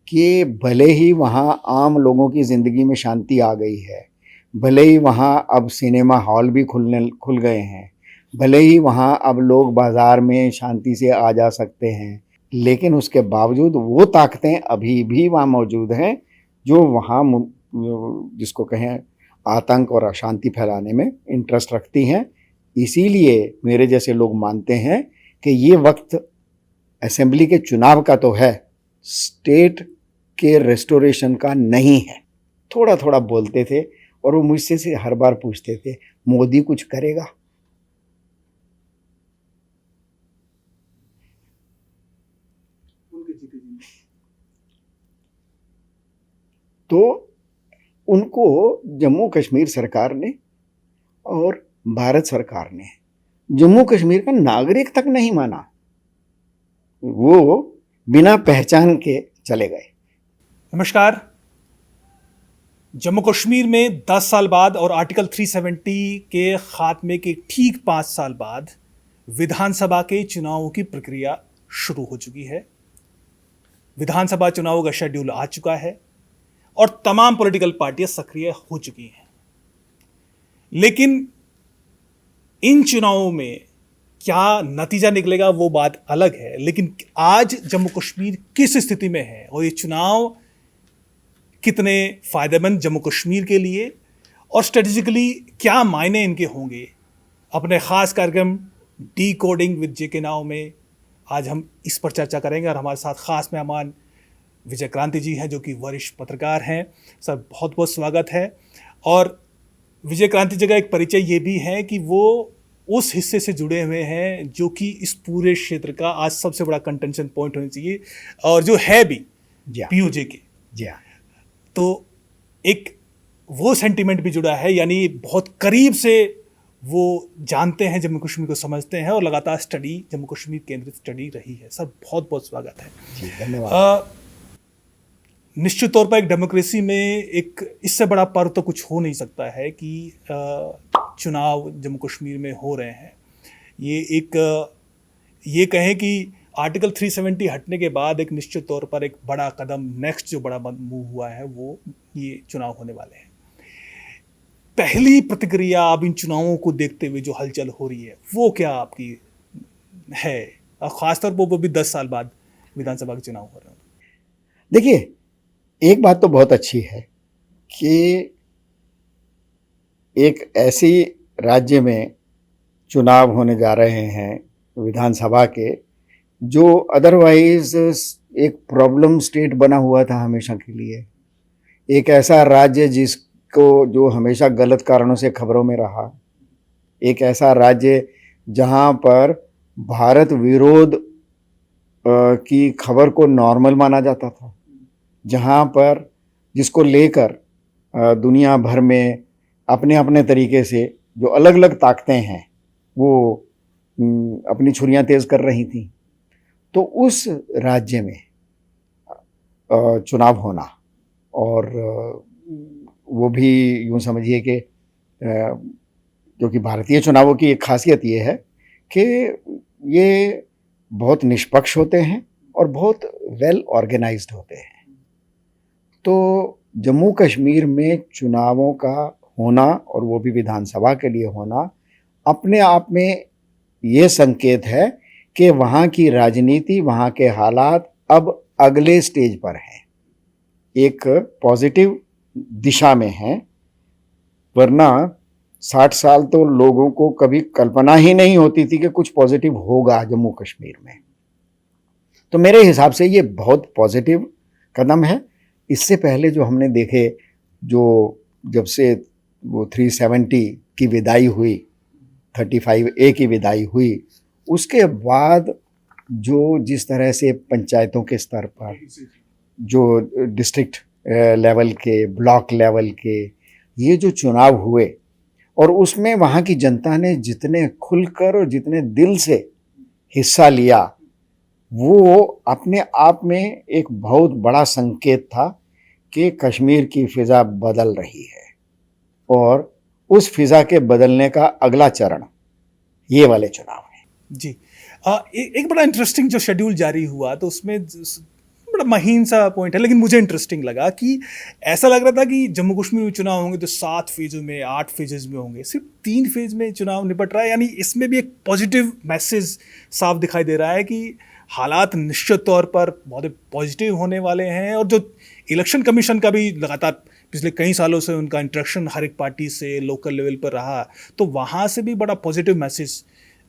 कि भले ही वहाँ आम लोगों की ज़िंदगी में शांति आ गई है, भले ही वहाँ अब सिनेमा हॉल भी खुल गए हैं, भले ही वहाँ अब लोग बाज़ार में शांति से आ जा सकते हैं, लेकिन उसके बावजूद वो ताकतें अभी भी वहाँ मौजूद हैं जो वहाँ जिसको कहें आतंक और अशांति फैलाने में इंटरेस्ट रखती हैं। इसीलिए मेरे जैसे लोग मानते हैं कि ये वक्त असेंबली के चुनाव का तो है, स्टेट के रेस्टोरेशन का नहीं है। थोड़ा थोड़ा बोलते थे और वो मुझसे से हर बार पूछते थे, मोदी कुछ करेगा? तो उनको जम्मू कश्मीर सरकार ने और भारत सरकार ने जम्मू कश्मीर का नागरिक तक नहीं माना, वो बिना पहचान के चले गए। नमस्कार। जम्मू कश्मीर में 10 साल बाद और आर्टिकल 370 के खात्मे के ठीक 5 साल बाद विधानसभा के चुनावों की प्रक्रिया शुरू हो चुकी है। विधानसभा चुनावों का शेड्यूल आ चुका है और तमाम पॉलिटिकल पार्टियां सक्रिय हो चुकी हैं। लेकिन इन चुनावों में क्या नतीजा निकलेगा वो बात अलग है। लेकिन आज जम्मू कश्मीर किस स्थिति में है और ये चुनाव कितने फायदेमंद जम्मू कश्मीर के लिए और स्ट्रेटेजिकली क्या मायने इनके होंगे, अपने खास कार्यक्रम D coding with JK now में आज हम इस पर चर्चा करेंगे। और हमारे साथ खास मेहमान विजय क्रांति जी हैं जो कि वरिष्ठ पत्रकार हैं। सर, बहुत बहुत स्वागत है। और विजय क्रांति जी का एक परिचय ये भी है कि वो उस हिस्से से जुड़े हुए हैं जो कि इस पूरे क्षेत्र का आज सबसे बड़ा कंटेंशन पॉइंट होना चाहिए और जो है भी पीओजे के। जी हाँ। तो एक वो सेंटिमेंट भी जुड़ा है, यानी बहुत करीब से वो जानते हैं जम्मू कश्मीर को, समझते हैं और लगातार स्टडी जम्मू कश्मीर केंद्रित स्टडी रही है। सर, बहुत बहुत स्वागत है। जी धन्यवाद। निश्चित तौर पर एक डेमोक्रेसी में एक इससे बड़ा पर्व तो कुछ हो नहीं सकता है कि चुनाव जम्मू कश्मीर में हो रहे हैं। ये कहें कि आर्टिकल 370 हटने के बाद एक निश्चित तौर पर एक बड़ा कदम, नेक्स्ट जो बड़ा मूव हुआ है वो ये चुनाव होने वाले हैं। पहली प्रतिक्रिया अब इन चुनावों को देखते हुए जो हलचल हो रही है वो क्या आपकी है, और खासतौर पर वो भी 10 साल बाद विधानसभा के चुनाव हो रहे हैं? देखिए, एक बात तो बहुत अच्छी है कि एक ऐसी राज्य में चुनाव होने जा रहे हैं विधानसभा के जो अदरवाइज एक प्रॉब्लम स्टेट बना हुआ था हमेशा के लिए। एक ऐसा राज्य जिसको जो हमेशा गलत कारणों से खबरों में रहा, एक ऐसा राज्य जहां पर भारत विरोध की खबर को नॉर्मल माना जाता था, जहां पर जिसको लेकर दुनिया भर में अपने अपने तरीके से जो अलग अलग ताकतें हैं वो अपनी छुरियां तेज कर रही थी। तो उस राज्य में चुनाव होना, और वो भी यूँ समझिए कि क्योंकि भारतीय चुनावों की एक खासियत ये है कि ये बहुत निष्पक्ष होते हैं और बहुत वेल ऑर्गेनाइज्ड होते हैं। तो जम्मू कश्मीर में चुनावों का होना, और वो भी विधानसभा के लिए होना, अपने आप में ये संकेत है कि वहाँ की राजनीति, वहाँ के हालात अब अगले स्टेज पर हैं, एक पॉजिटिव दिशा में हैं। वरना 60 साल तो लोगों को कभी कल्पना ही नहीं होती थी कि कुछ पॉजिटिव होगा जम्मू कश्मीर में। तो मेरे हिसाब से ये बहुत पॉजिटिव कदम है। इससे पहले जो हमने देखे, जो जब से वो 370 की विदाई हुई, 35A की विदाई हुई, उसके बाद जो जिस तरह से पंचायतों के स्तर पर, जो डिस्ट्रिक्ट लेवल के, ब्लॉक लेवल के ये जो चुनाव हुए, और उसमें वहाँ की जनता ने जितने खुलकर और जितने दिल से हिस्सा लिया, वो अपने आप में एक बहुत बड़ा संकेत था कि कश्मीर की फ़िज़ा बदल रही है, और उस फ़िज़ा के बदलने का अगला चरण ये वाले चुनाव हैं। जी। एक बड़ा इंटरेस्टिंग जो शेड्यूल जारी हुआ, तो उसमें बड़ा महीन सा पॉइंट है, लेकिन मुझे इंटरेस्टिंग लगा कि ऐसा लग रहा था कि जम्मू कश्मीर में चुनाव होंगे तो 7 फेज़ों में, 8 फेजेस में होंगे, सिर्फ 3 फेज में चुनाव निपट रहा है। यानी इसमें भी एक पॉजिटिव मैसेज साफ दिखाई दे रहा है कि हालात निश्चित तौर पर बहुत पॉजिटिव होने वाले हैं। और जो इलेक्शन कमीशन का भी लगातार पिछले कई सालों से उनका इंटरेक्शन हर एक पार्टी से लोकल लेवल पर रहा, तो वहाँ से भी बड़ा पॉजिटिव मैसेज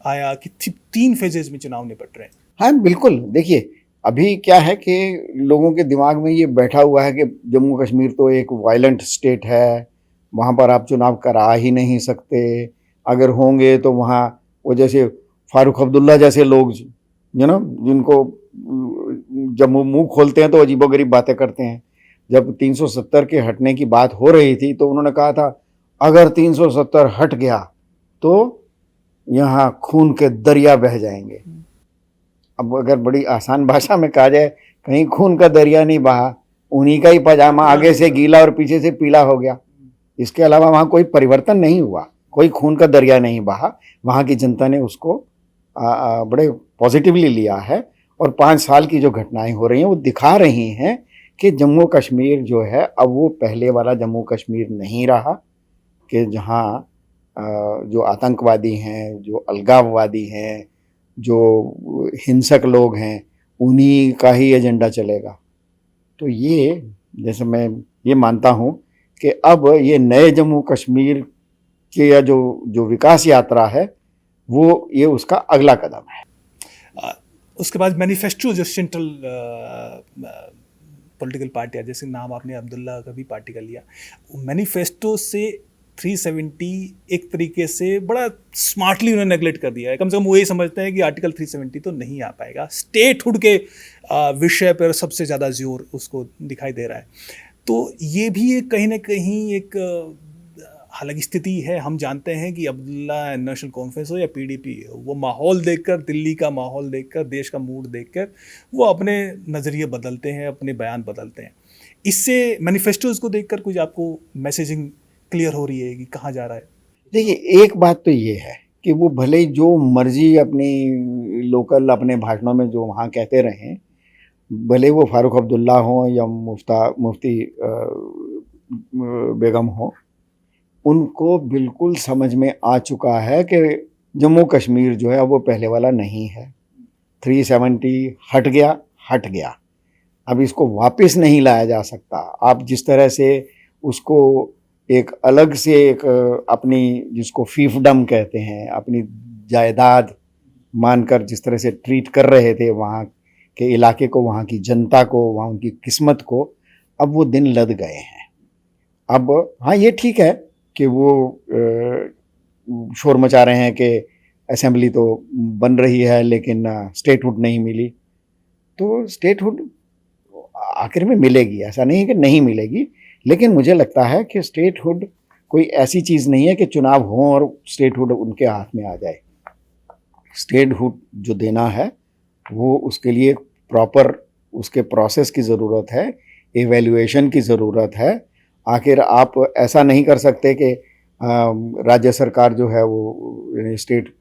आया कि 3 फेजेस में चुनाव निपट रहे हैं। हाँ, बिल्कुल। देखिए, अभी क्या है कि लोगों के दिमाग में ये बैठा हुआ है कि जम्मू कश्मीर तो एक वायलेंट स्टेट है, वहाँ पर आप चुनाव करा ही नहीं सकते। अगर होंगे तो वहाँ वो जैसे फारूक अब्दुल्ला जैसे लोग जिनको जब मुंह खोलते हैं तो अजीबोगरीब बातें करते हैं। जब 370 के हटने की बात हो रही थी तो उन्होंने कहा था अगर 370 हट गया तो यहाँ खून के दरिया बह जाएंगे। अब अगर बड़ी आसान भाषा में कहा जाए, कहीं खून का दरिया नहीं बहा, उन्हीं का ही पजामा आगे से गीला और पीछे से पीला हो गया। इसके अलावा वहाँ कोई परिवर्तन नहीं हुआ, कोई खून का दरिया नहीं बहा। वहाँ की जनता ने उसको बड़े पॉजिटिवली लिया है। और 5 साल की जो घटनाएं हो रही हैं वो दिखा रही हैं कि जम्मू कश्मीर जो है अब वो पहले वाला जम्मू कश्मीर नहीं रहा कि जहाँ जो आतंकवादी हैं, जो अलगाववादी हैं, जो हिंसक लोग हैं, उन्हीं का ही एजेंडा चलेगा। तो ये जैसे मैं ये मानता हूँ कि अब ये नए जम्मू कश्मीर के या जो विकास यात्रा है वो ये उसका अगला कदम है। उसके बाद मैनिफेस्टो जो सेंट्रल पॉलिटिकल पार्टियाँ, जैसे नाम आपने अब्दुल्ला का भी पार्टी का लिया, मैनिफेस्टो से 370 एक तरीके से बड़ा स्मार्टली उन्होंने नेगलेक्ट कर दिया है। कम से कम वो ये समझते हैं कि आर्टिकल 370 तो नहीं आ पाएगा। स्टेटहुड के विषय पर सबसे ज़्यादा जोर उसको दिखाई दे रहा है। तो ये भी एक कहीं ना कहीं एक हालांकि स्थिति है, हम जानते हैं कि अब्दुल्ला नेशनल कॉन्फ्रेंस हो या पीडीपी हो, वो माहौल देखकर, दिल्ली का माहौल देखकर, देश का मूड देखकर वो अपने नज़रिए बदलते हैं, अपने बयान बदलते हैं। इससे मैनिफेस्टोज को देखकर कुछ आपको मैसेजिंग क्लियर हो रही है कि कहाँ जा रहा है? देखिए, एक बात तो ये है कि वो भले ही जो मर्जी अपनी लोकल अपने भाषणों में जो वहाँ कहते रहें, भले वो फारूक अब्दुल्ला हो या मुफ्ती बेगम हो, उनको बिल्कुल समझ में आ चुका है कि जम्मू कश्मीर जो है वो पहले वाला नहीं है। 370 हट गया। अब इसको वापस नहीं लाया जा सकता। आप जिस तरह से उसको एक अलग से एक अपनी जिसको फीफडम कहते हैं, अपनी जायदाद मानकर जिस तरह से ट्रीट कर रहे थे वहाँ के इलाके को, वहाँ की जनता को, वहाँ उनकी किस्मत को, अब वो दिन लद गए हैं। अब हाँ, ये ठीक है कि वो शोर मचा रहे हैं कि असेंबली तो बन रही है लेकिन स्टेटहुड नहीं मिली। तो स्टेटहुड आखिर में मिलेगी, ऐसा नहीं है कि नहीं मिलेगी, लेकिन मुझे लगता है कि स्टेटहुड कोई ऐसी चीज़ नहीं है कि चुनाव हो और स्टेटहुड उनके हाथ में आ जाए। स्टेटहुड जो देना है वो उसके लिए प्रॉपर उसके प्रोसेस की ज़रूरत है, एवेल्युएशन की ज़रूरत है। आखिर आप ऐसा नहीं कर सकते कि राज्य सरकार जो है वो स्टेट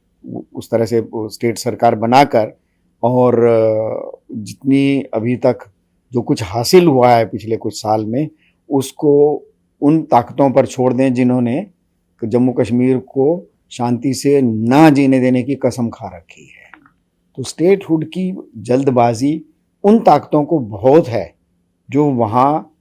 उस तरह से स्टेट सरकार बनाकर और जितनी अभी तक जो कुछ हासिल हुआ है पिछले कुछ साल में उसको उन ताकतों पर छोड़ दें जिन्होंने जम्मू कश्मीर को शांति से ना जीने देने की कसम खा रखी है। तो स्टेटहुड की जल्दबाजी उन ताकतों को बहुत है जो वहाँ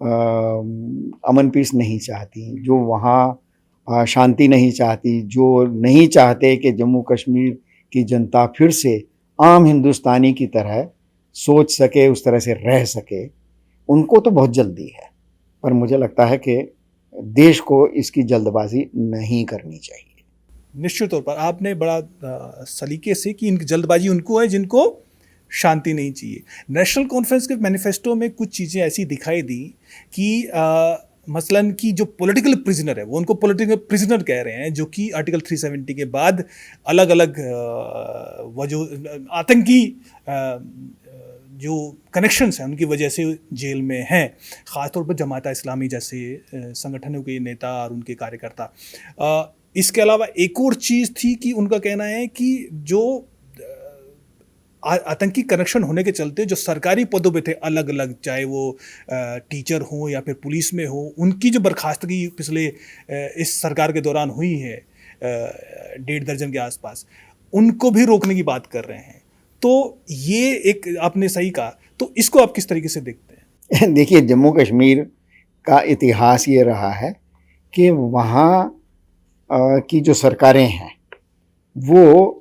अमन पीस नहीं चाहती, जो वहाँ शांति नहीं चाहती, जो नहीं चाहते कि जम्मू कश्मीर की जनता फिर से आम हिंदुस्तानी की तरह सोच सके, उस तरह से रह सके। उनको तो बहुत जल्दी है, पर मुझे लगता है कि देश को इसकी जल्दबाजी नहीं करनी चाहिए। निश्चित तौर पर आपने बड़ा सलीके से कि इनकी जल्दबाजी उनको है जिनको शांति नहीं चाहिए। नेशनल कॉन्फ्रेंस के मैनिफेस्टो में कुछ चीज़ें ऐसी दिखाई दी कि मसलन कि जो पॉलिटिकल प्रिजनर है वो उनको पॉलिटिकल प्रिजनर कह रहे हैं, जो कि आर्टिकल 370 के बाद अलग अलग वजह आतंकी जो कनेक्शंस हैं उनकी वजह से जेल में हैं, ख़ासतौर पर जमात इस्लामी जैसे संगठनों के नेता और उनके कार्यकर्ता। इसके अलावा एक और चीज़ थी कि उनका कहना है कि जो आतंकी कनेक्शन होने के चलते जो सरकारी पदों पे थे अलग अलग, चाहे वो टीचर हों या फिर पुलिस में हो, उनकी जो बर्खास्तगी पिछले इस सरकार के दौरान हुई है 1.5 दर्जन के आसपास, उनको भी रोकने की बात कर रहे हैं। तो ये एक आपने सही कहा, तो इसको आप किस तरीके से देखते हैं? देखिए, जम्मू कश्मीर का इतिहास ये रहा है कि वहाँ की जो सरकारें हैं वो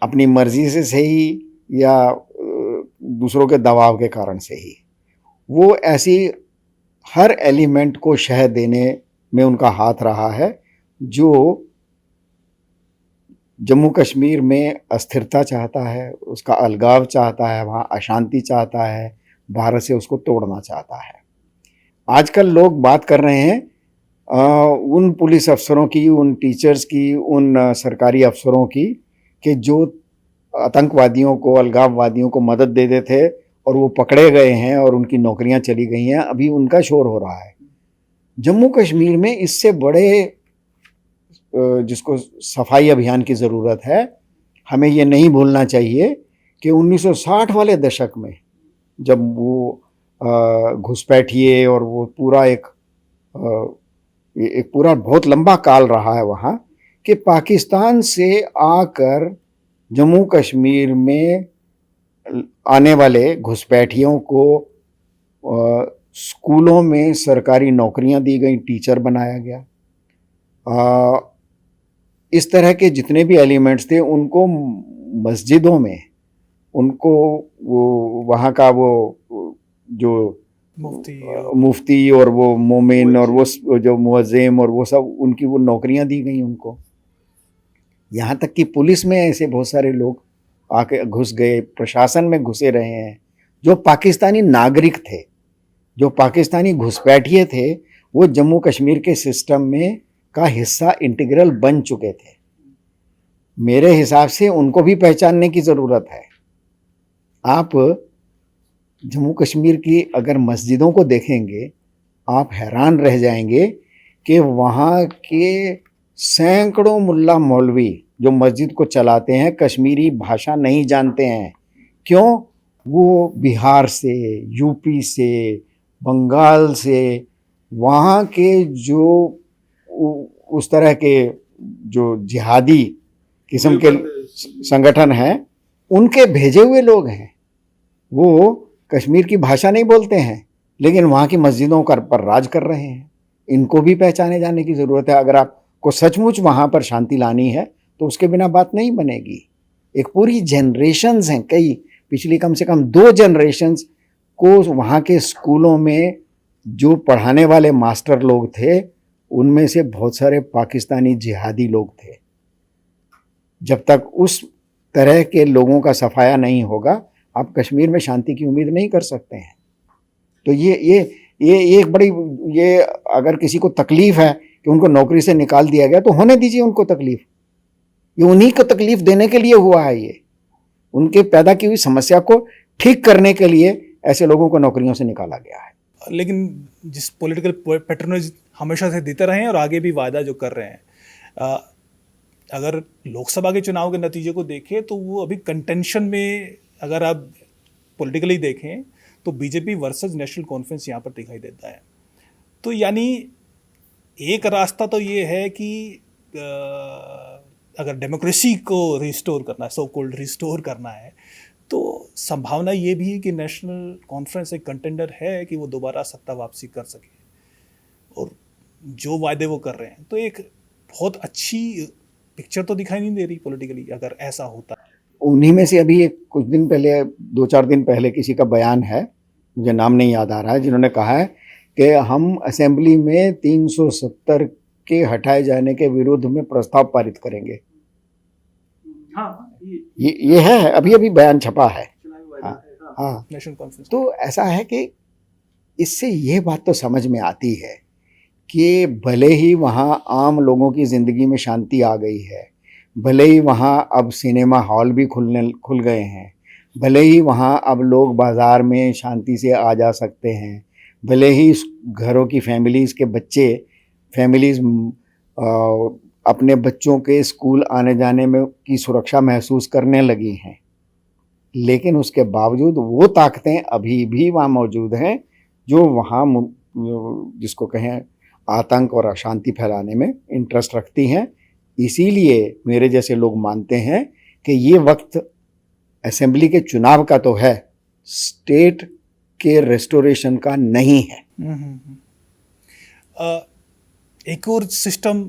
अपनी मर्जी से सही या दूसरों के दबाव के कारण से ही वो ऐसी हर एलिमेंट को शह देने में उनका हाथ रहा है जो जम्मू कश्मीर में अस्थिरता चाहता है, उसका अलगाव चाहता है, वहाँ अशांति चाहता है, भारत से उसको तोड़ना चाहता है। आजकल लोग बात कर रहे हैं उन पुलिस अफसरों की, उन टीचर्स की, उन सरकारी अफसरों की कि जो आतंकवादियों को, अलगाववादियों को मदद देते थे और वो पकड़े गए हैं और उनकी नौकरियां चली गई हैं, अभी उनका शोर हो रहा है। जम्मू कश्मीर में इससे बड़े जिसको सफाई अभियान की ज़रूरत है, हमें ये नहीं भूलना चाहिए कि 1960 वाले दशक में जब वो घुसपैठिए और वो पूरा एक पूरा बहुत लंबा काल रहा है वहाँ कि पाकिस्तान से आकर जम्मू कश्मीर में आने वाले घुसपैठियों को स्कूलों में सरकारी नौकरियां दी गई, टीचर बनाया गया। इस तरह के जितने भी एलिमेंट्स थे उनको मस्जिदों में, उनको वो वहाँ का वो जो मुफ्ती और वो मोमिन और वो जो मुअज्जिम और वो सब, उनकी वो नौकरियां दी गई उनको। यहाँ तक कि पुलिस में ऐसे बहुत सारे लोग आके घुस गए, प्रशासन में घुसे रहे हैं जो पाकिस्तानी नागरिक थे, जो पाकिस्तानी घुसपैठिए थे, वो जम्मू कश्मीर के सिस्टम में का हिस्सा इंटीग्रल बन चुके थे। मेरे हिसाब से उनको भी पहचानने की ज़रूरत है। आप जम्मू कश्मीर की अगर मस्जिदों को देखेंगे, आप हैरान रह जाएंगे कि वहाँ के सैकड़ों मुल्ला मौलवी जो मस्जिद को चलाते हैं कश्मीरी भाषा नहीं जानते हैं। क्यों? वो बिहार से, यूपी से, बंगाल से, वहाँ के जो उस तरह के जो जिहादी किस्म के संगठन हैं, उनके भेजे हुए लोग हैं। वो कश्मीर की भाषा नहीं बोलते हैं लेकिन वहाँ की मस्जिदों पर राज कर रहे हैं। इनको भी पहचाने जाने की ज़रूरत है। अगर आपको सचमुच वहाँ पर शांति लानी है तो उसके बिना बात नहीं बनेगी। एक पूरी जनरेशन्स हैं, कई पिछली कम से कम 2 जनरेशन्स को वहाँ के स्कूलों में जो पढ़ाने वाले मास्टर लोग थे उनमें से बहुत सारे पाकिस्तानी जिहादी लोग थे। जब तक उस तरह के लोगों का सफाया नहीं होगा आप कश्मीर में शांति की उम्मीद नहीं कर सकते हैं। तो ये एक बड़ी, ये अगर किसी को तकलीफ़ है कि उनको नौकरी से निकाल दिया गया तो होने दीजिए उनको तकलीफ़। ये उन्हीं को तकलीफ़ देने के लिए हुआ है। ये उनके पैदा की हुई समस्या को ठीक करने के लिए ऐसे लोगों को नौकरियों से निकाला गया है। लेकिन जिस पॉलिटिकल पैटर्नेज हमेशा से देते रहे हैं और आगे भी वायदा जो कर रहे हैं, अगर लोकसभा के चुनाव के नतीजे को देखें तो वो अभी कंटेंशन में, अगर आप पॉलिटिकली देखें तो बीजेपी वर्सेस नेशनल कॉन्फ्रेंस यहाँ पर दिखाई देता है। तो यानी एक रास्ता तो ये है कि अगर डेमोक्रेसी को रिस्टोर करना है, सो कॉल्ड रिस्टोर करना है, तो संभावना ये भी है कि नेशनल कॉन्फ्रेंस एक कंटेंडर है कि वो दोबारा सत्ता वापसी कर सके। और जो वायदे वो कर रहे हैं तो एक बहुत अच्छी पिक्चर तो दिखाई नहीं दे रही पॉलिटिकली अगर ऐसा होता है। उन्हीं में से अभी एक कुछ दिन पहले, 2-4 दिन पहले किसी का बयान है, मुझे नाम नहीं याद आ रहा है, जिन्होंने कहा है कि हम असेंबली में 370 के हटाए जाने के विरुद्ध में प्रस्ताव पारित करेंगे। हाँ, ये है, अभी बयान छपा है। हाँ, नेशनल कॉन्फ्रेंस। तो ऐसा है कि इससे ये बात तो समझ में आती है कि भले ही वहाँ आम लोगों की ज़िंदगी में शांति आ गई है, भले ही वहाँ अब सिनेमा हॉल भी खुल गए हैं, भले ही वहाँ अब लोग बाज़ार में शांति से आ जा सकते हैं, भले ही घरों की फैमिलीज़ के बच्चे अपने बच्चों के स्कूल आने जाने में की सुरक्षा महसूस करने लगी हैं, लेकिन उसके बावजूद वो ताकतें अभी भी वहाँ मौजूद हैं जो वहाँ जिसको कहें आतंक और अशांति फैलाने में इंटरेस्ट रखती हैं। इसीलिए मेरे जैसे लोग मानते हैं कि ये वक्त असेंबली के चुनाव का तो है, स्टेट के रेस्टोरेशन का नहीं है। एक और सिस्टम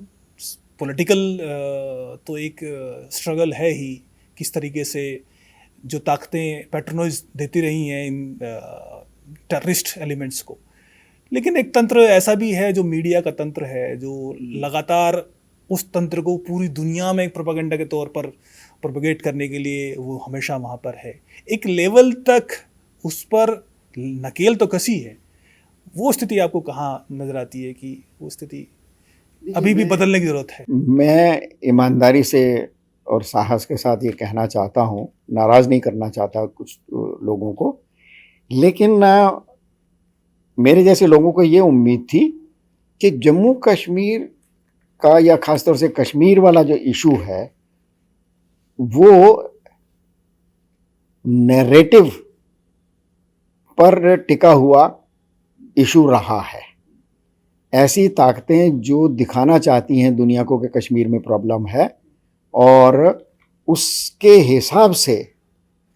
पॉलिटिकल तो एक स्ट्रगल है ही, किस तरीके से जो ताकतें पैट्रोनाइज देती रही हैं इन टेररिस्ट एलिमेंट्स को, लेकिन एक तंत्र ऐसा भी है जो मीडिया का तंत्र है, जो लगातार उस तंत्र को पूरी दुनिया में एक प्रोपेगेंडा के तौर पर प्रोपेगेट करने के लिए वो हमेशा वहाँ पर है। एक लेवल तक उस पर नकेल तो कसी है, वो स्थिति आपको कहाँ नजर आती है कि वो स्थिति अभी भी बदलने की जरूरत है? मैं ईमानदारी से और साहस के साथ ये कहना चाहता हूँ, नाराज़ नहीं करना चाहता कुछ लोगों को, लेकिन मेरे जैसे लोगों को ये उम्मीद थी कि जम्मू कश्मीर का या ख़ासतौर से कश्मीर वाला जो इशू है वो नैरेटिव पर टिका हुआ इशू रहा है। ऐसी ताकतें जो दिखाना चाहती हैं दुनिया को कि कश्मीर में प्रॉब्लम है और उसके हिसाब से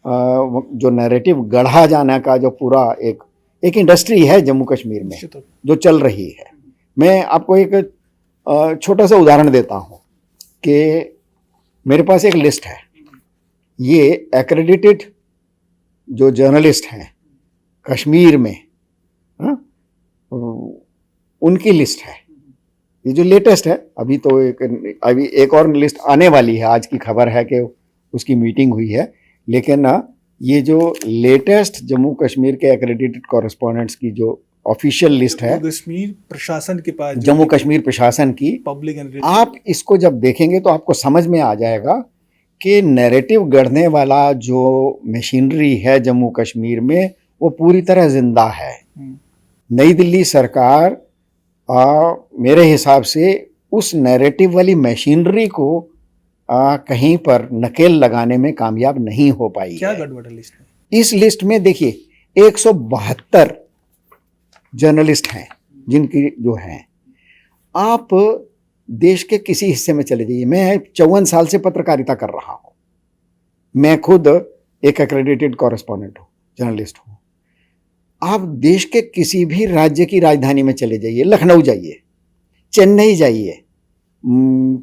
जो नैरेटिव गढ़ा जाने का जो पूरा एक इंडस्ट्री है जम्मू कश्मीर में जो चल रही है। मैं आपको एक छोटा सा उदाहरण देता हूँ कि मेरे पास एक लिस्ट है, ये एक्रेडिटेड जो जर्नलिस्ट हैं कश्मीर में, उनकी लिस्ट है। ये जो लेटेस्ट है, अभी एक और लिस्ट आने वाली है, आज की खबर है कि उसकी मीटिंग हुई है, लेकिन ये जो लेटेस्ट जम्मू कश्मीर के एक्रेडिटेड कॉरेस्पॉन्डेंट्स की जो ऑफिशियल लिस्ट है कश्मीर प्रशासन के पास, जम्मू कश्मीर प्रशासन की, पब्लिक, आप इसको जब देखेंगे तो आपको समझ में आ जाएगा कि नैरेटिव गढ़ने वाला जो मशीनरी है जम्मू कश्मीर में वो पूरी तरह जिंदा है। नई दिल्ली सरकार मेरे हिसाब से उस नैरेटिव वाली मशीनरी को कहीं पर नकेल लगाने में कामयाब नहीं हो पाई। क्या गड़बड़ है लिस्ट में? इस लिस्ट में देखिए 172 जर्नलिस्ट हैं जिनकी जो हैं, आप देश के किसी हिस्से में चले जाइए। मैं 54 साल से पत्रकारिता कर रहा हूँ, मैं खुद एक एक्रेडिटेड कॉरेस्पॉन्डेंट हूँ, जर्नलिस्ट हूँ। आप देश के किसी भी राज्य की राजधानी में चले जाइए, लखनऊ जाइए, चेन्नई जाइए,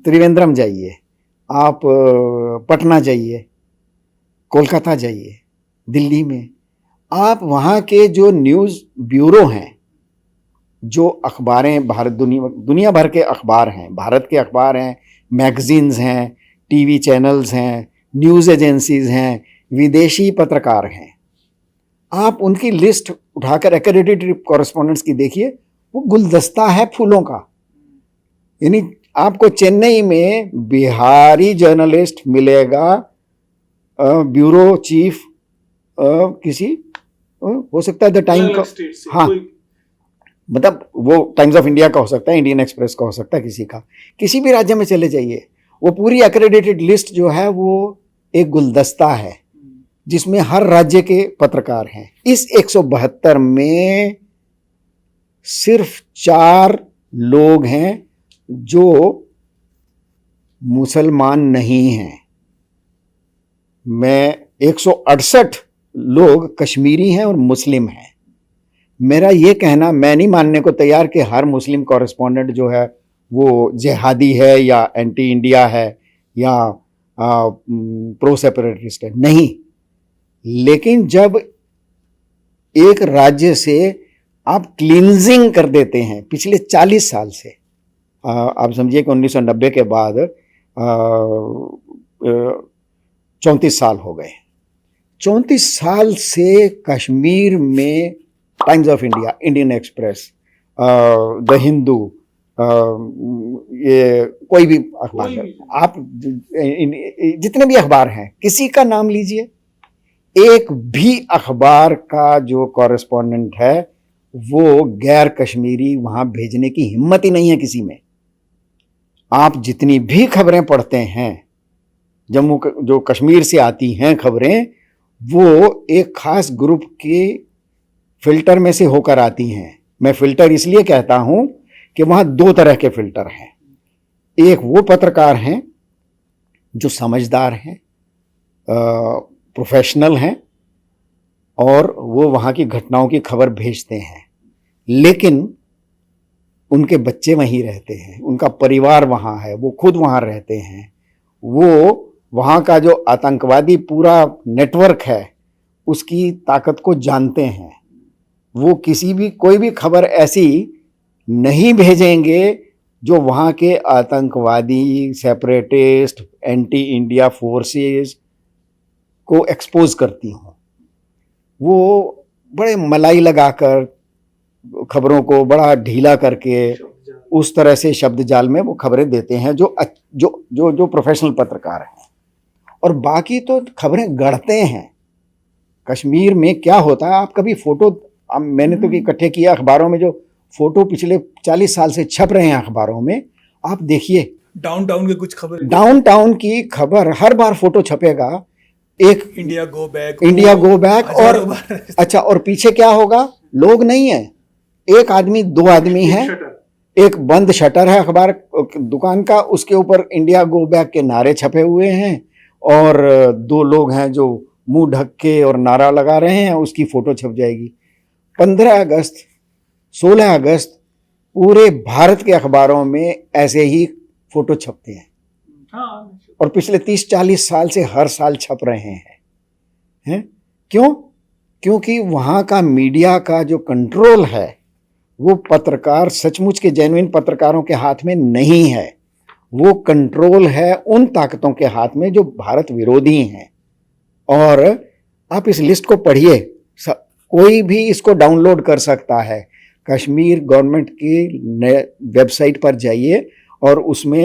त्रिवेंद्रम जाइए, आप पटना जाइए, कोलकाता जाइए, दिल्ली में, आप वहाँ के जो न्यूज़ ब्यूरो हैं, जो अखबारें दुनिया भर के अखबार हैं, भारत के अखबार हैं, मैगजीन्स हैं, टीवी चैनल्स हैं, न्यूज़ एजेंसीज हैं, विदेशी पत्रकार हैं, आप उनकी लिस्ट उठाकर एक्रेडिटेड कॉरेस्पॉन्डेंट्स की देखिए, वो गुलदस्ता है फूलों का। यानी आपको चेन्नई में बिहारी जर्नलिस्ट मिलेगा, ब्यूरो चीफ किसी हो सकता है द टाइम का, हाँ, मतलब वो टाइम्स ऑफ इंडिया का हो सकता है, इंडियन एक्सप्रेस का हो सकता है, किसी भी राज्य में चले जाइए, वो पूरी एक्रेडिटेड लिस्ट जो है वो एक गुलदस्ता है जिसमें हर राज्य के पत्रकार हैं। इस 172 में सिर्फ 4 लोग हैं जो मुसलमान नहीं हैं। मैं 168 लोग कश्मीरी हैं और मुस्लिम हैं। मेरा ये कहना, मैं नहीं मानने को तैयार कि हर मुस्लिम कॉरेस्पॉन्डेंट जो है वो जिहादी है या एंटी इंडिया है या प्रो सेपरेटिस्ट है, नहीं। लेकिन जब एक राज्य से आप क्लींजिंग कर देते हैं पिछले 40 साल से, आप समझिए कि 1990 के बाद 34 साल हो गए, 34 साल से कश्मीर में times of India, Indian express, the Hindu, ये कोई भी अखबार, आप जितने भी अखबार हैं किसी का नाम लीजिए, एक भी अखबार का जो कॉरेस्पॉन्डेंट है वो गैर कश्मीरी वहाँ भेजने की हिम्मत ही नहीं है किसी में। आप जितनी भी खबरें पढ़ते हैं जो कश्मीर से आती हैं खबरें, वो एक खास ग्रुप के फिल्टर में से होकर आती हैं। मैं फिल्टर इसलिए कहता हूं कि वहां दो तरह के फिल्टर हैं। एक वो पत्रकार हैं जो समझदार हैं, प्रोफेशनल हैं, और वो वहाँ की घटनाओं की खबर भेजते हैं, लेकिन उनके बच्चे वहीं रहते हैं, उनका परिवार वहाँ है, वो खुद वहाँ रहते हैं, वो वहाँ का जो आतंकवादी पूरा नेटवर्क है उसकी ताकत को जानते हैं। वो कोई भी खबर ऐसी नहीं भेजेंगे जो वहाँ के आतंकवादी, सेपरेटिस्ट, एंटी इंडिया फोर्सेस को एक्सपोज करती हों। वो बड़े मलाई लगाकर खबरों को बड़ा ढीला करके उस तरह से शब्द जाल में वो खबरें देते हैं जो जो जो जो प्रोफेशनल पत्रकार हैं। और बाकी तो खबरें गढ़ते हैं। कश्मीर में क्या होता है, आप कभी फोटो, मैंने तो इकट्ठे किया अखबारों में, जो फोटो पिछले 40 साल से छप रहे हैं अखबारों में, आप देखिए डाउनटाउन की कुछ खबर, डाउनटाउन की खबर हर बार फोटो छपेगा, एक इंडिया गो बैक, और अच्छा, और पीछे क्या होगा, लोग नहीं है, एक आदमी, दो आदमी है, एक बंद शटर है अखबार दुकान का, उसके ऊपर इंडिया गो बैक के नारे छपे हुए हैं, और दो लोग हैं जो मुंह ढक के और नारा लगा रहे हैं, उसकी फोटो छप जाएगी। 15 अगस्त, 16 अगस्त पूरे भारत के अखबारों में ऐसे ही फोटो छपते हैं। हाँ, और पिछले 30-40 साल से हर साल छप रहे हैं। क्यों? क्योंकि वहाँ का मीडिया का जो कंट्रोल है वो पत्रकार, सचमुच के जेन्युइन पत्रकारों के हाथ में नहीं है, वो कंट्रोल है उन ताकतों के हाथ में जो भारत विरोधी हैं। और आप इस लिस्ट को पढ़िए, कोई भी इसको डाउनलोड कर सकता है। कश्मीर गवर्नमेंट की वेबसाइट पर जाइए और उसमें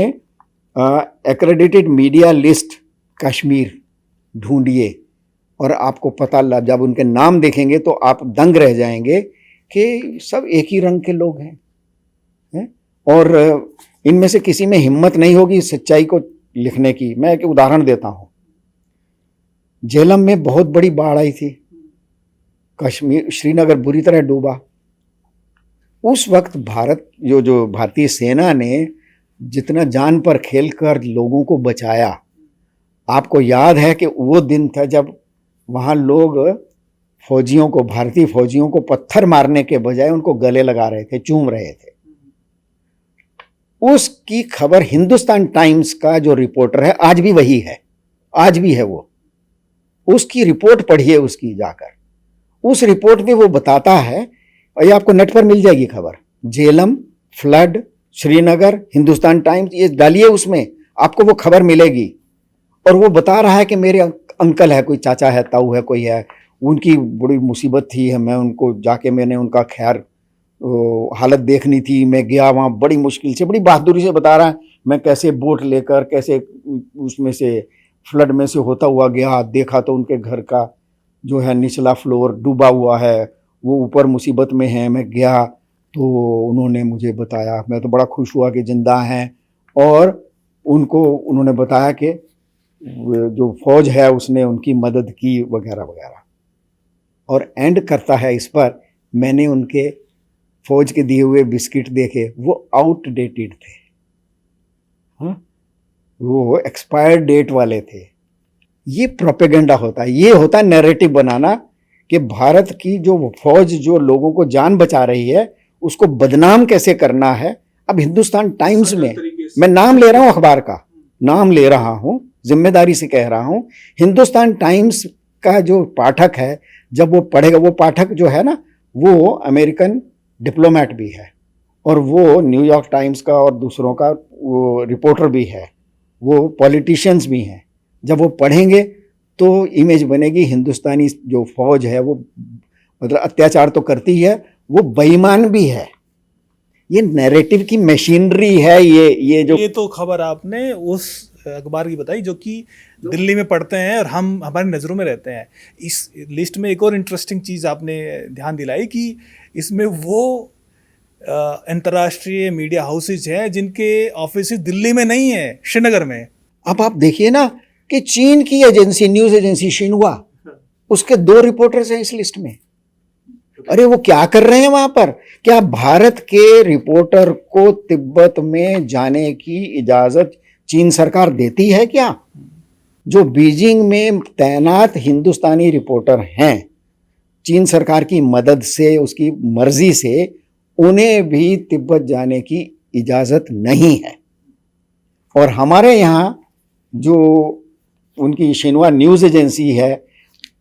एक्रेडिटेड मीडिया लिस्ट कश्मीर ढूंढिए, और आपको पता लग, जब उनके नाम देखेंगे तो आप दंग रह जाएंगे कि सब एक ही रंग के लोग हैं, और इनमें से किसी में हिम्मत नहीं होगी सच्चाई को लिखने की। मैं एक उदाहरण देता हूं। झेलम में बहुत बड़ी बाढ़ आई थी, कश्मीर, श्रीनगर बुरी तरह डूबा। उस वक्त जो भारतीय सेना ने जितना जान पर खेलकर लोगों को बचाया, आपको याद है कि वो दिन था जब वहां लोग फौजियों को, भारतीय फौजियों को पत्थर मारने के बजाय उनको गले लगा रहे थे, चूम रहे थे। उसकी खबर हिंदुस्तान टाइम्स का जो रिपोर्टर है, आज भी वही है, आज भी है वो, उसकी रिपोर्ट पढ़िए, उसकी जाकर उस रिपोर्ट में वो बताता है, और ये आपको नेट पर मिल जाएगी खबर, झेलम, फ्लड, श्रीनगर, हिंदुस्तान टाइम्स, ये डालिए, उसमें आपको वो खबर मिलेगी। और वो बता रहा है कि मेरे अंकल है, कोई चाचा है, ताऊ है, कोई है, उनकी बड़ी मुसीबत थी, है, मैं उनको जाके, मैंने उनका खैर हालत देखनी थी, मैं गया वहाँ, बड़ी मुश्किल से, बड़ी बहादुरी से बता रहा है, मैं कैसे बोट लेकर, कैसे उसमें से फ्लड में से होता हुआ गया, देखा तो उनके घर का जो है निचला फ्लोर डूबा हुआ है, वो ऊपर मुसीबत में है, मैं गया तो उन्होंने मुझे बताया, मैं तो बड़ा खुश हुआ कि जिंदा हैं, और उन्होंने बताया कि जो फौज है उसने उनकी मदद की, वगैरह वगैरह। और एंड करता है इस पर, मैंने उनके फौज के दिए हुए बिस्किट देखे, वो आउटडेटेड थे, वो एक्सपायर्ड डेट वाले थे। ये प्रोपेगेंडा होता है, ये होता है नैरेटिव बनाना कि भारत की जो फौज जो लोगों को जान बचा रही है उसको बदनाम कैसे करना है। अब हिंदुस्तान टाइम्स में, मैं नाम ले रहा हूं, अखबार का नाम ले रहा हूं, जिम्मेदारी से कह रहा हूं, हिंदुस्तान टाइम्स का जो पाठक है, जब वो पढ़ेगा, वो पाठक जो है ना, वो अमेरिकन डिप्लोमेट भी है, और वो न्यूयॉर्क टाइम्स का और दूसरों का वो रिपोर्टर भी है, वो पॉलिटिशियंस भी हैं। जब वो पढ़ेंगे तो इमेज बनेगी, हिंदुस्तानी जो फौज है वो मतलब अत्याचार तो करती है, वो बेईमान भी है। ये नैरेटिव की मशीनरी है। ये तो खबर आपने उस अखबार की बताई जो कि दिल्ली में पढ़ते हैं और हम हमारी नज़रों में रहते हैं। इस लिस्ट में एक और इंटरेस्टिंग चीज़ आपने ध्यान दिलाई कि इसमें वो अंतर्राष्ट्रीय मीडिया हाउसेज हैं जिनके ऑफिस दिल्ली में नहीं है, श्रीनगर में। अब आप देखिए ना कि चीन की एजेंसी, न्यूज़ एजेंसी शिन्हुआ, उसके 2 रिपोर्टर्स हैं इस लिस्ट में। अरे वो क्या कर रहे हैं वहां पर? क्या भारत के रिपोर्टर को तिब्बत में जाने की इजाजत चीन सरकार देती है क्या? जो बीजिंग में तैनात हिंदुस्तानी रिपोर्टर हैं, चीन सरकार की मदद से, उसकी मर्जी से, उन्हें भी तिब्बत जाने की इजाजत नहीं है। और हमारे यहाँ जो उनकी शिन्हुआ न्यूज़ एजेंसी है,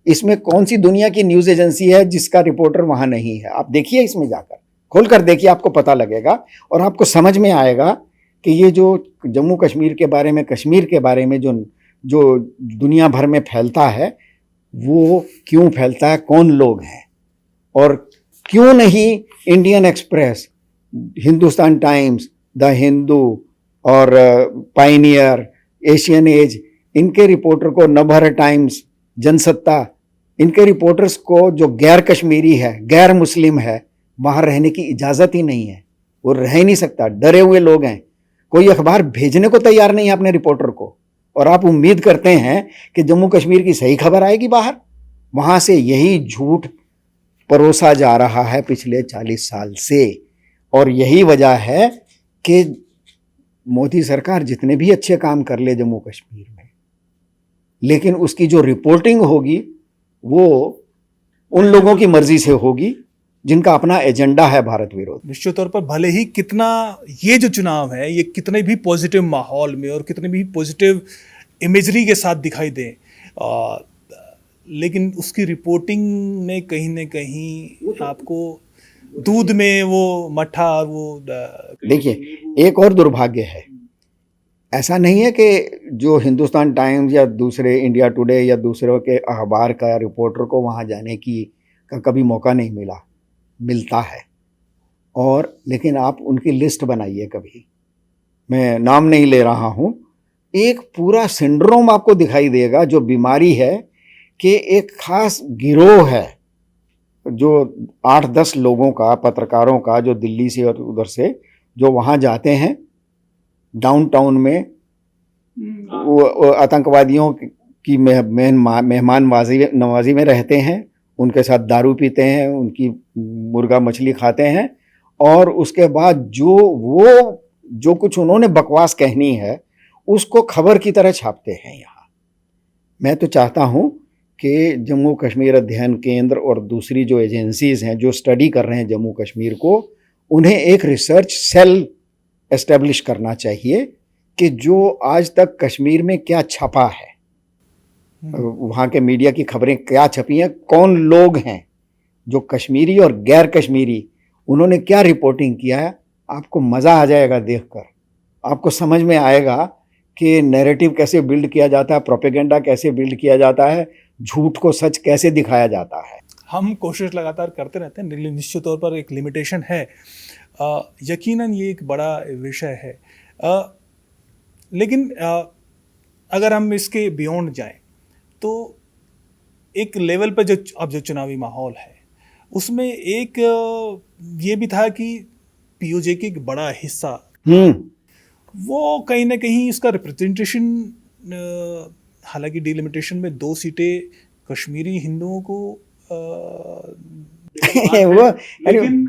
इसमें कौन सी दुनिया की न्यूज़ एजेंसी है जिसका रिपोर्टर वहाँ नहीं है? आप देखिए, इसमें जाकर खोल कर देखिए, आपको पता लगेगा और आपको समझ में आएगा कि ये जो जम्मू कश्मीर के बारे में, कश्मीर के बारे में जो दुनिया भर में फैलता है, वो क्यों फैलता है, कौन लोग हैं, और क्यों नहीं Indian express, Hindustan times, the Hindu और पायनियर, एशियन एज, इनके रिपोर्टर को, नवभारत टाइम्स, जनसत्ता, इनके रिपोर्टर्स को जो गैर कश्मीरी है, गैर मुस्लिम है, वहाँ रहने की इजाज़त ही नहीं है। वो रह ही नहीं सकता, डरे हुए लोग हैं। कोई अखबार भेजने को तैयार नहीं है अपने रिपोर्टर को, और आप उम्मीद करते हैं कि जम्मू कश्मीर की सही खबर आएगी बाहर। वहाँ से यही झूठ परोसा जा रहा है पिछले 40 साल से, और यही वजह है कि मोदी सरकार जितने भी अच्छे काम कर ले जम्मू कश्मीर में, लेकिन उसकी जो रिपोर्टिंग होगी वो उन लोगों की मर्जी से होगी जिनका अपना एजेंडा है भारत विरोध। निश्चित तौर पर भले ही कितना ये जो चुनाव है ये कितने भी पॉजिटिव माहौल में और कितने भी पॉजिटिव इमेजरी के साथ दिखाई दे, लेकिन उसकी रिपोर्टिंग ने कहीं ना कहीं आपको दूध में वो मट्ठा और वो देखिए, एक और दुर्भाग्य है, ऐसा नहीं है कि जो हिंदुस्तान टाइम्स या दूसरे इंडिया टुडे या दूसरों के अखबार का रिपोर्टर को वहाँ जाने का कभी मौका नहीं मिला, मिलता है। और लेकिन आप उनकी लिस्ट बनाइए कभी, मैं नाम नहीं ले रहा हूँ, एक पूरा सिंड्रोम आपको दिखाई देगा, जो बीमारी है कि एक खास गिरोह है जो 8-10 लोगों का, पत्रकारों का, जो दिल्ली से और उधर से जो वहाँ जाते हैं डाउनटाउन में, वो आतंकवादियों की मेहमान नवाजी में रहते हैं, उनके साथ दारू पीते हैं, उनकी मुर्गा मछली खाते हैं, और उसके बाद जो कुछ उन्होंने बकवास कहनी है उसको खबर की तरह छापते हैं यहाँ। मैं तो चाहता हूँ कि जम्मू कश्मीर अध्ययन केंद्र और दूसरी जो एजेंसीज़ हैं जो स्टडी कर रहे हैं जम्मू कश्मीर को, उन्हें एक रिसर्च सेल एस्टेब्लिश करना चाहिए कि जो आज तक कश्मीर में क्या छपा है, वहाँ के मीडिया की खबरें क्या छपी हैं, कौन लोग हैं जो कश्मीरी और गैर कश्मीरी, उन्होंने क्या रिपोर्टिंग किया है। आपको मज़ा आ जाएगा देखकर, आपको समझ में आएगा कि नैरेटिव कैसे बिल्ड किया जाता है, प्रोपेगेंडा कैसे बिल्ड किया जाता है, झूठ को सच कैसे दिखाया जाता है। हम कोशिश लगातार करते रहते हैं, निश्चित तौर पर एक लिमिटेशन है, यकीनन ये एक बड़ा विषय है, लेकिन अगर हम इसके बियॉन्ड जाएं तो एक लेवल पर जो अब जो चुनावी माहौल है उसमें एक ये भी था कि पीओजे की एक बड़ा हिस्सा वो कहीं ना कहीं इसका रिप्रेजेंटेशन, हालांकि डिलिमिटेशन में 2 सीटें कश्मीरी हिंदुओं को वो, लेकिन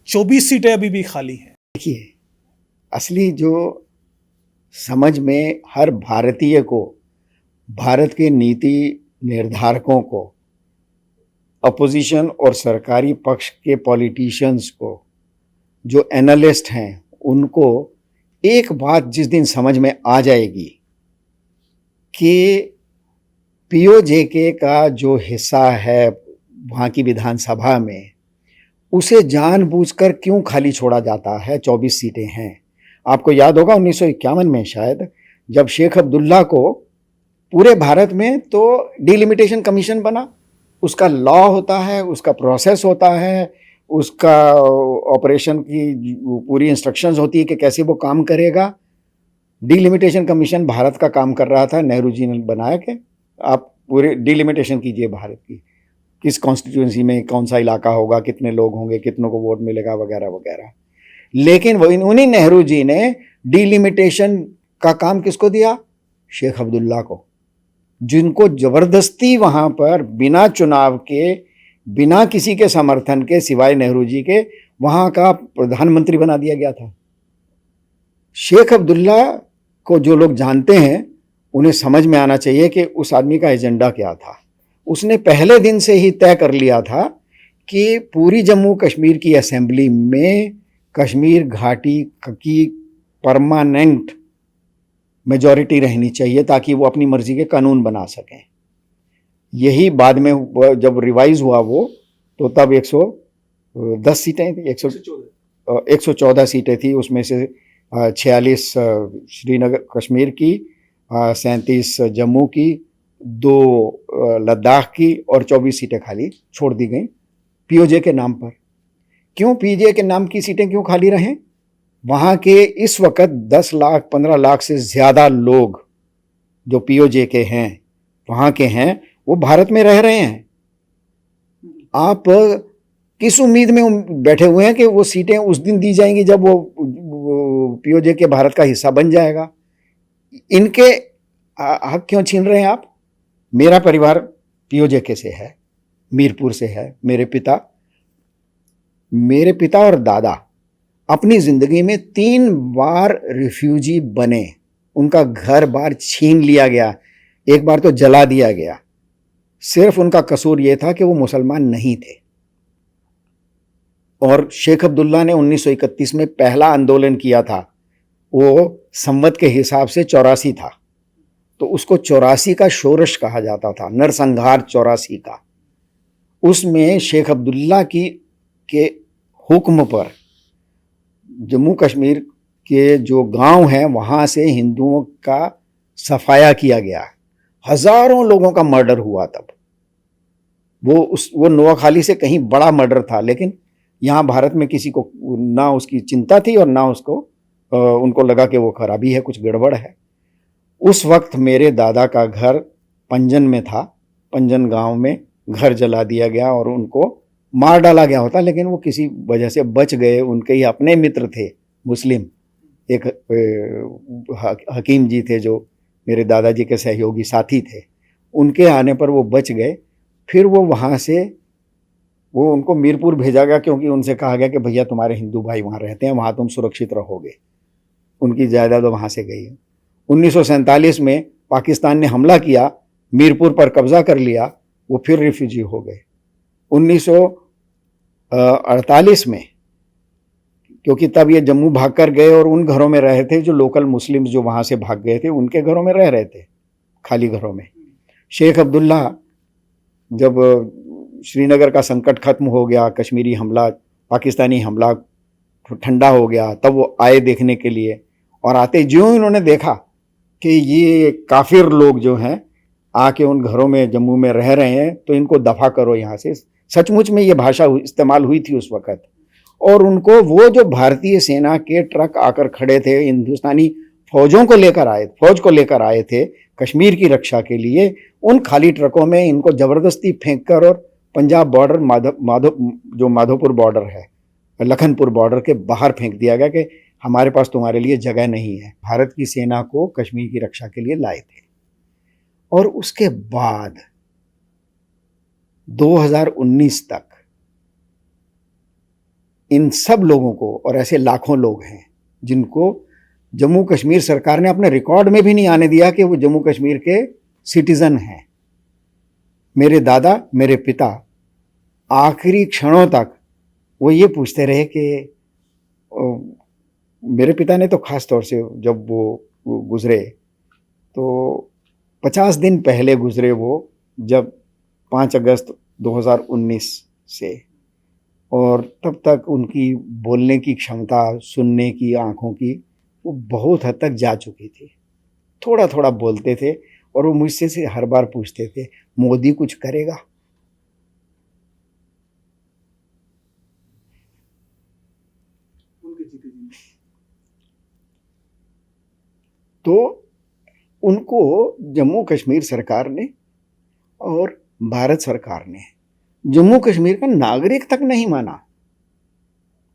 24 सीटें अभी भी खाली हैं। देखिए, असली जो समझ में हर भारतीय को, भारत के नीति निर्धारकों को, अपोजिशन और सरकारी पक्ष के पॉलिटिशियंस को, जो एनालिस्ट हैं, उनको एक बात जिस दिन समझ में आ जाएगी कि पीओजेके का जो हिस्सा है वहाँ की विधानसभा में, उसे जानबूझकर क्यों खाली छोड़ा जाता है। 24 सीटें हैं। आपको याद होगा 1951 में शायद, जब शेख अब्दुल्ला को पूरे भारत में तो डिलिमिटेशन कमीशन बना, उसका लॉ होता है, उसका प्रोसेस होता है, उसका ऑपरेशन की पूरी इंस्ट्रक्शंस होती है कि कैसे वो काम करेगा। डिलिमिटेशन कमीशन भारत का काम कर रहा था, नेहरू जी ने बनाया कि आप पूरे डिलिमिटेशन कीजिए भारत की, किस कॉन्स्टिट्यूंसी में कौन सा इलाका होगा, कितने लोग होंगे, कितनों को वोट मिलेगा, वगैरह वगैरह। लेकिन उन्हीं नेहरू जी ने डिलिमिटेशन का काम किसको दिया? शेख अब्दुल्ला को। जिनको जबरदस्ती वहां पर बिना चुनाव के, बिना किसी के समर्थन के सिवाय नेहरू जी के, वहां का प्रधानमंत्री बना दिया गया था। शेख अब्दुल्ला को जो लोग जानते हैं उन्हें समझ में आना चाहिए कि उस आदमी का एजेंडा क्या था। उसने पहले दिन से ही तय कर लिया था कि पूरी जम्मू कश्मीर की असेंबली में कश्मीर घाटी की परमानेंट मेजॉरिटी रहनी चाहिए ताकि वो अपनी मर्जी के कानून बना सकें। यही बाद में जब रिवाइज हुआ वो, तो तब 110 सीटें थी, 114 सीटें थी, उसमें से 46 श्रीनगर कश्मीर की, 37 जम्मू की, 2 लद्दाख की और 24 सीटें खाली छोड़ दी गई पीओजे के नाम पर। क्यों पीओजे के नाम की सीटें क्यों खाली रहें? वहाँ के इस वक्त 10 लाख 15 लाख से ज़्यादा लोग जो पीओजे के हैं, वहाँ के हैं, वो भारत में रह रहे हैं। आप किस उम्मीद में बैठे हुए हैं कि वो सीटें उस दिन दी जाएंगी जब वो पीओजे के भारत का हिस्सा बन जाएगा? इनके हक क्यों छीन रहे हैं आप? मेरा परिवार पीओजे के से है, मीरपुर से है। मेरे पिता और दादा अपनी जिंदगी में 3 बार रिफ्यूजी बने। उनका घर बार छीन लिया गया, एक बार तो जला दिया गया। सिर्फ उनका कसूर यह था कि वो मुसलमान नहीं थे। और शेख अब्दुल्ला ने 1931 में पहला आंदोलन किया था, वो संवत के हिसाब से 84 था, तो उसको 84 का शोरश कहा जाता था, नरसंहार 84 का। उसमें शेख अब्दुल्ला के हुक्म पर जम्मू कश्मीर के जो गांव हैं वहाँ से हिंदुओं का सफाया किया गया। हजारों लोगों का मर्डर हुआ तब। वो नोआखाली से कहीं बड़ा मर्डर था, लेकिन यहाँ भारत में किसी को ना उसकी चिंता थी और ना उनको लगा कि वो खराबी है, कुछ गड़बड़ है। उस वक्त मेरे दादा का घर पंजन में था। पंजन गांव में घर जला दिया गया और उनको मार डाला गया होता, लेकिन वो किसी वजह से बच गए। उनके ही अपने मित्र थे मुस्लिम, एक हकीम जी थे जो मेरे दादाजी के सहयोगी साथी थे, उनके आने पर वो बच गए। फिर वो वहाँ से उनको मीरपुर भेजा गया, क्योंकि उनसे कहा गया कि भैया तुम्हारे हिंदू भाई वहाँ रहते हैं, वहाँ तुम सुरक्षित रहोगे। उनकी जायदाद वहाँ से गई। 1947 में पाकिस्तान ने हमला किया, मीरपुर पर कब्जा कर लिया, वो फिर रिफ्यूजी हो गए। 1948 में, क्योंकि तब ये जम्मू भाग कर गए और उन घरों में रहे थे जो लोकल मुस्लिम्स जो वहाँ से भाग गए थे, उनके घरों में रह रहे थे, खाली घरों में। शेख अब्दुल्ला जब श्रीनगर का संकट खत्म हो गया, कश्मीरी हमला, पाकिस्तानी हमला ठंडा हो गया, तब वो आए देखने के लिए। और आते ज्यों इन्होंने देखा कि ये काफिर लोग जो हैं आके उन घरों में जम्मू में रह रहे हैं, तो इनको दफा करो यहाँ से। सचमुच में ये भाषा इस्तेमाल हुई थी उस वक़्त। और उनको वो जो भारतीय सेना के ट्रक आकर खड़े थे, हिंदुस्तानी फौज को लेकर आए थे कश्मीर की रक्षा के लिए, उन खाली ट्रकों में इनको ज़बरदस्ती फेंक कर और पंजाब बॉर्डर जो माधोपुर बॉर्डर है, लखनपुर बॉर्डर के बाहर फेंक दिया गया कि हमारे पास तुम्हारे लिए जगह नहीं है। भारत की सेना को कश्मीर की रक्षा के लिए लाए थे। और उसके बाद 2019 तक इन सब लोगों को, और ऐसे लाखों लोग हैं जिनको जम्मू कश्मीर सरकार ने अपने रिकॉर्ड में भी नहीं आने दिया कि वो जम्मू कश्मीर के सिटीजन हैं। मेरे दादा, मेरे पिता आखिरी क्षणों तक वो ये पूछते रहे कि मेरे पिता ने तो ख़ास तौर से जब वो गुज़रे तो 50 दिन पहले गुज़रे वो, जब 5 अगस्त 2019 से, और तब तक उनकी बोलने की क्षमता, सुनने की, आँखों की, वो बहुत हद तक जा चुकी थी। थोड़ा थोड़ा बोलते थे और वो मुझसे से हर बार पूछते थे, मोदी कुछ करेगा? तो उनको जम्मू कश्मीर सरकार ने और भारत सरकार ने जम्मू कश्मीर का नागरिक तक नहीं माना।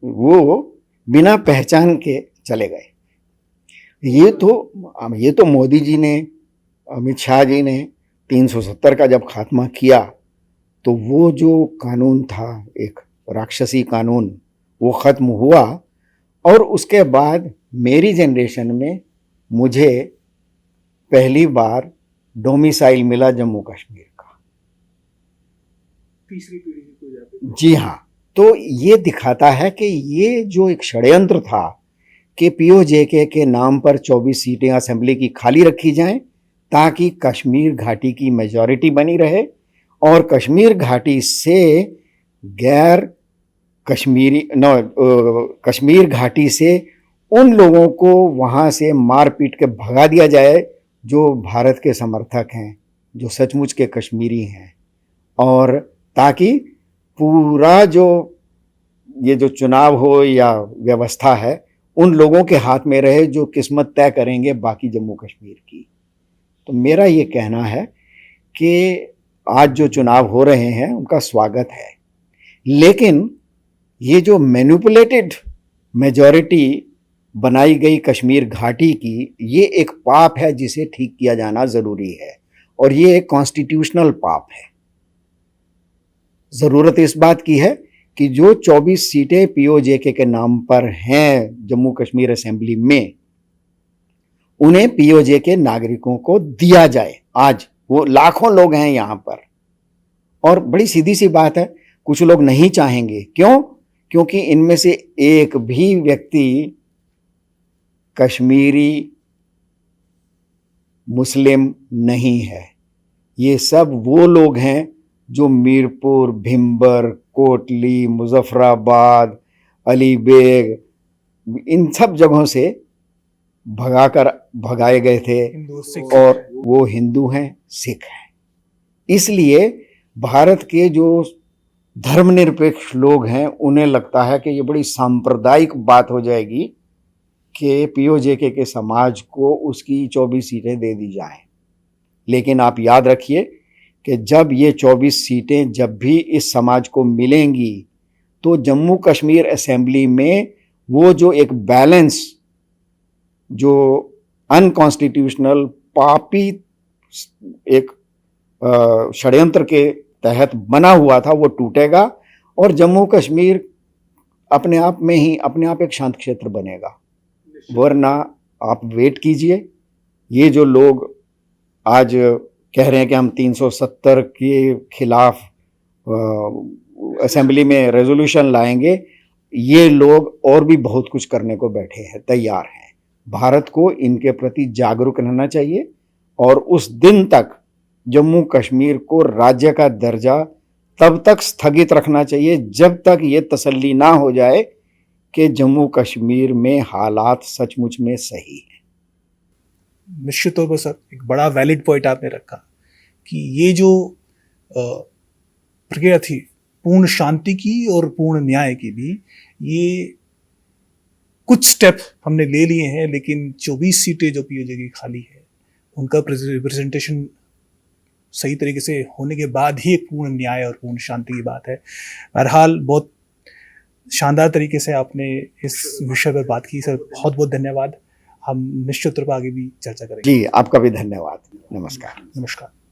वो बिना पहचान के चले गए। ये तो मोदी जी ने, अमित शाह जी ने 370 का जब खात्मा किया तो वो जो कानून था, एक राक्षसी कानून, वो ख़त्म हुआ। और उसके बाद मेरी जनरेशन में मुझे पहली बार डोमिसाइल मिला जम्मू कश्मीर का। तीसरी पीढ़ी को जाते। जी हाँ, तो ये दिखाता है कि ये जो एक षड्यंत्र था कि पीओजेके के नाम पर 24 सीटें असेंबली की खाली रखी जाएं ताकि कश्मीर घाटी की मेजॉरिटी बनी रहे और कश्मीर घाटी से गैर कश्मीरी कश्मीर घाटी से उन लोगों को वहाँ से मार पीट के भगा दिया जाए जो भारत के समर्थक हैं, जो सचमुच के कश्मीरी हैं, और ताकि पूरा ये जो चुनाव हो या व्यवस्था है उन लोगों के हाथ में रहे जो किस्मत तय करेंगे बाकी जम्मू कश्मीर की। तो मेरा ये कहना है कि आज जो चुनाव हो रहे हैं उनका स्वागत है, लेकिन ये जो मैनिपुलेटेड मेजॉरिटी बनाई गई कश्मीर घाटी की, ये एक पाप है जिसे ठीक किया जाना ज़रूरी है और ये एक कॉन्स्टिट्यूशनल पाप है। ज़रूरत इस बात की है कि जो 24 सीटें पीओजेके के नाम पर हैं जम्मू कश्मीर असेंबली में, उन्हें पीओजेके नागरिकों को दिया जाए। आज वो लाखों लोग हैं यहाँ पर और बड़ी सीधी सी बात है, कुछ लोग नहीं चाहेंगे। क्यों? क्योंकि इनमें से एक भी व्यक्ति कश्मीरी मुस्लिम नहीं है। ये सब वो लोग हैं जो मीरपुर, भिंबर, कोटली, मुजफ्फराबाद, अलीबेग, इन सब जगहों से भगाए गए थे और वो हिंदू हैं, सिख हैं। इसलिए भारत के जो धर्मनिरपेक्ष लोग हैं उन्हें लगता है कि ये बड़ी सांप्रदायिक बात हो जाएगी कि पीओजेके के समाज को उसकी 24 सीटें दे दी जाएं। लेकिन आप याद रखिए कि जब ये 24 सीटें जब भी इस समाज को मिलेंगी तो जम्मू कश्मीर असेंबली में वो जो एक बैलेंस, जो अनकॉन्स्टिट्यूशनल पापी एक षड्यंत्र के तहत बना हुआ था, वो टूटेगा और जम्मू कश्मीर अपने आप एक शांत क्षेत्र बनेगा। वरना आप वेट कीजिए, ये जो लोग आज कह रहे हैं कि हम 370 के खिलाफ असेंबली में रेजोल्यूशन लाएंगे, ये लोग और भी बहुत कुछ करने को बैठे हैं, तैयार हैं। भारत को इनके प्रति जागरूक रहना चाहिए और उस दिन तक जम्मू कश्मीर को राज्य का दर्जा तब तक स्थगित रखना चाहिए जब तक ये तसल्ली ना हो जाए कि जम्मू कश्मीर में हालात सचमुच में सही हैं। निश्चित तौर पर सर, एक बड़ा वैलिड पॉइंट आपने रखा कि ये जो प्रक्रिया थी पूर्ण शांति की और पूर्ण न्याय की भी, ये कुछ स्टेप हमने ले लिए हैं, लेकिन 24 सीटें जो पीओजे की खाली है उनका रिप्रेजेंटेशन सही तरीके से होने के बाद ही एक पूर्ण न्याय और पूर्ण शांति की बात है। बहरहाल बहुत शानदार तरीके से आपने इस विषय पर बात की सर, बहुत बहुत धन्यवाद। हम निश्चित रूप आगे भी चर्चा करेंगे। जी, आपका भी धन्यवाद। नमस्कार। नमस्कार।